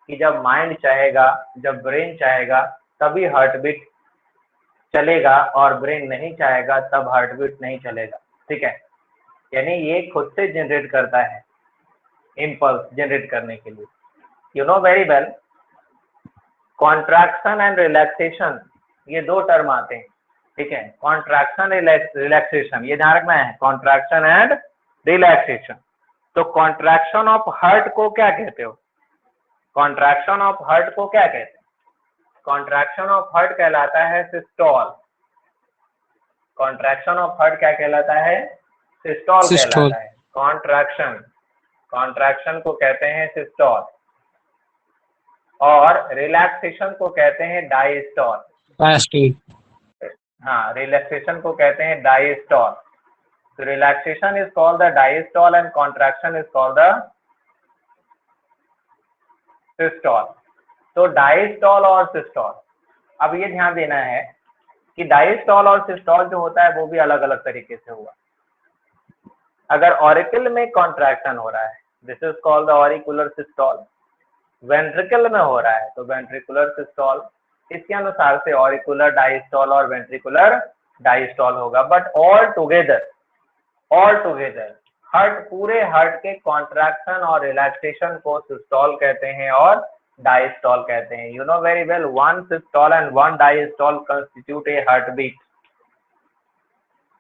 कि जब माइंड चाहेगा, जब ब्रेन चाहेगा तभी हार्टबीट चलेगा और ब्रेन नहीं चाहेगा तब हार्टबीट नहीं चलेगा। ठीक है, यानी ये खुद से जनरेट करता है इम्पल्स जनरेट करने के लिए। You know very well, contraction and relaxation ये दो टर्म आते हैं। ठीक है, कॉन्ट्रैक्शन रिलैक्सेशन ये ध्यान रखना है, कॉन्ट्रैक्शन एंड रिलैक्सेशन। तो कॉन्ट्रैक्शन ऑफ हार्ट को क्या कहते हो, कॉन्ट्रैक्शन ऑफ हार्ट को क्या कहते हैं, कॉन्ट्रैक्शन ऑफ हार्ट कहलाता है सिस्टोल। कॉन्ट्रैक्शन ऑफ हार्ट क्या कहलाता है, सिस्टोल कहलाता है। कॉन्ट्रैक्शन को कहते हैं सिस्टोल और रिलैक्सेशन को कहते हैं डायस्टोल। हाँ, रिलैक्सेशन को कहते हैं डायस्टोल। तो relaxation is called the diastole and contraction is called the systole. तो डायस्टोल और सिस्टोल, अब ये ध्यान देना है कि डायस्टोल और सिस्टोल जो होता है वो भी अलग अलग तरीके से हुआ। अगर ऑरिकल में कॉन्ट्रैक्शन हो रहा है, this is called the auricular systole. Ventricle में हो रहा है तो वेंट्रिकुलर सिस्टोल। इसके अनुसार से ऑरिकुलर डायस्टोल और वेंट्रिकुलर डायस्टोल होगा। बट ऑल टुगेदर हार्ट, पूरे हार्ट के कॉन्ट्रैक्शन और रिलैक्सेशन को सिस्टोल कहते हैं और डायस्टोल कहते हैं। You know very well, one systole and one diastole constitute A heartbeat.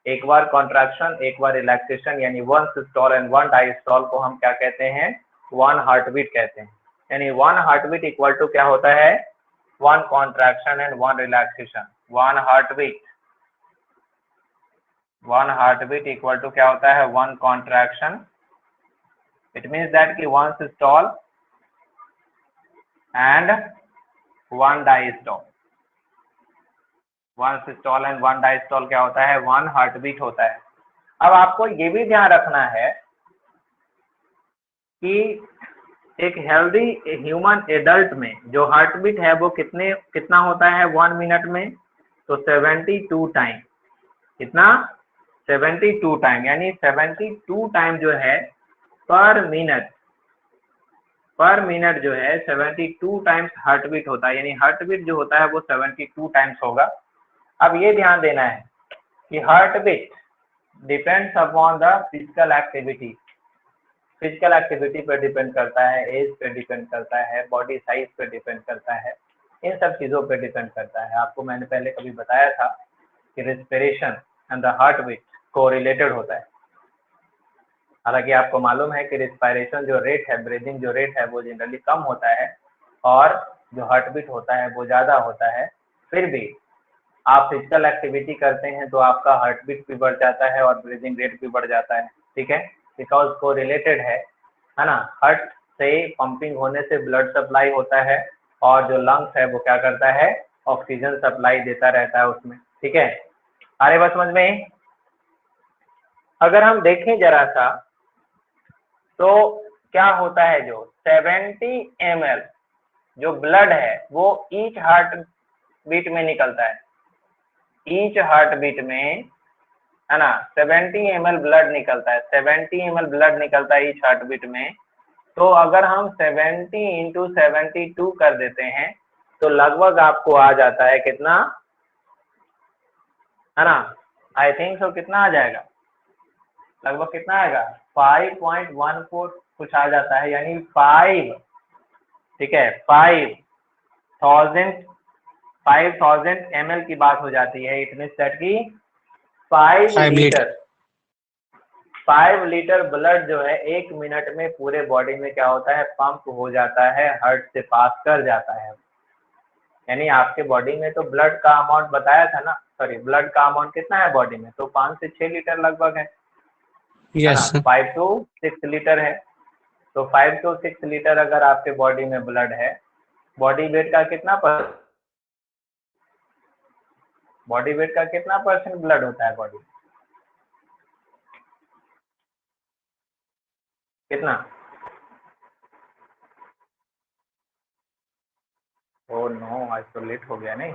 एक बार कॉन्ट्रैक्शन एक बार रिलैक्सेशन, यानी one systole and one diastole को हम क्या कहते हैं, वन हार्टबीट कहते हैं। यानी वन हार्टबीट इक्वल टू क्या होता है, one contraction and one relaxation. One heartbeat equal to क्या होता है, one contraction. It means that कि one systole and one diastole. One systole and one diastole क्या होता है, वन हार्टबीट होता है। अब आपको ये भी ध्यान रखना है कि एक हेल्दी ह्यूमन एडल्ट में जो हार्टबीट है वो कितना होता है 1 मिनट में, तो 72 टाइम। कितना, 72 टाइम, यानी 72 टाइम जो है पर मिनट जो है 72 टाइम्स हार्टबीट होता है। यानी हार्टबीट जो होता है वो 72 टाइम्स होगा। अब ये ध्यान देना है कि heartbeat depends upon the physical activity. Physical activity पर डिपेंड करता है, एज पे डिपेंड करता है, बॉडी साइज पे डिपेंड करता है, इन सब चीज़ों पे डिपेंड करता है। आपको मैंने पहले कभी बताया था कि respiration and the heartbeat correlated होता है। हालांकि आपको मालूम है कि रेस्पिरेशन जो रेट है, ब्रीदिंग जो रेट है वो जनरली कम होता है और जो हार्टबीट होता है वो ज़्यादा होता है। फिर भी आप फिजिकल एक्टिविटी करते हैं तो आपका हार्टबीट भी बढ़ जाता है और ब्रीदिंग रेट भी बढ़ जाता है। ठीक है, बिकॉज को रिलेटेड है ना। हार्ट से पंपिंग होने से ब्लड सप्लाई होता है और जो लंग्स है वो क्या करता है, ऑक्सीजन सप्लाई देता रहता है उसमें। ठीक है, आ रही बात समझ में। अगर हम देखें जरा सा तो क्या होता है, जो 70 ml जो ब्लड है वो ईच हार्ट बीट में निकलता है। ईच हार्ट बीट में है ना 70 ml ब्लड निकलता है। 70 ml ब्लड निकलता है ईच हार्ट बीट में। तो अगर हम 70 इंटू 72 कर देते हैं तो लगभग आपको आ जाता है कितना, है ना? आई थिंक सो कितना आ जाएगा, लगभग कितना आएगा 5.14 कुछ आ जाता है, यानी 5, ठीक है, 5000 ml की बात हो जाती है। इट मींस दैट की 5 5 लीटर। लीटर 5 लीटर ब्लड जो है 1 मिनट में पूरे बॉडी में क्या होता है, पंप हो जाता है, हार्ट से पास कर जाता है। यानी आपके बॉडी में तो ब्लड का अमाउंट बताया था ना, सॉरी ब्लड का अमाउंट कितना है बॉडी में, तो 5 से 6 लीटर लगभग है यस ना? सर। 5 to 6 लीटर है। तो 5 to 6 लीटर अगर आपके बॉडी में ब्लड है, बॉडी वेट का कितना परसेंट ब्लड होता है बॉडी में, कितना? ओ नो, आज तो लेट हो गया नहीं।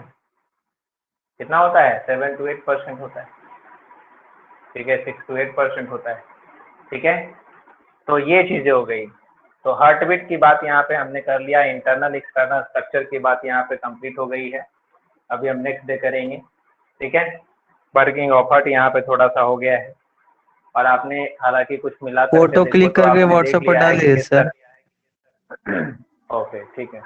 कितना होता है? 7 to 8% होता है, ठीक है, 6 to 8% होता है, ठीक है। तो ये चीजें हो गई। तो हार्ट बीट की बात यहाँ पे हमने कर लिया, इंटरनल एक्सटर्नल स्ट्रक्चर की बात यहाँ पे कंप्लीट हो गई है। अभी हम नेक्स्ट डे करेंगे, ठीक है। वर्किंग ऑफ हार्ट यहाँ पे थोड़ा सा हो गया है, और आपने हालांकि कुछ मिला फोटो क्लिक करके व्हाट्सएप पर डालिए सर। ओके, ठीक है।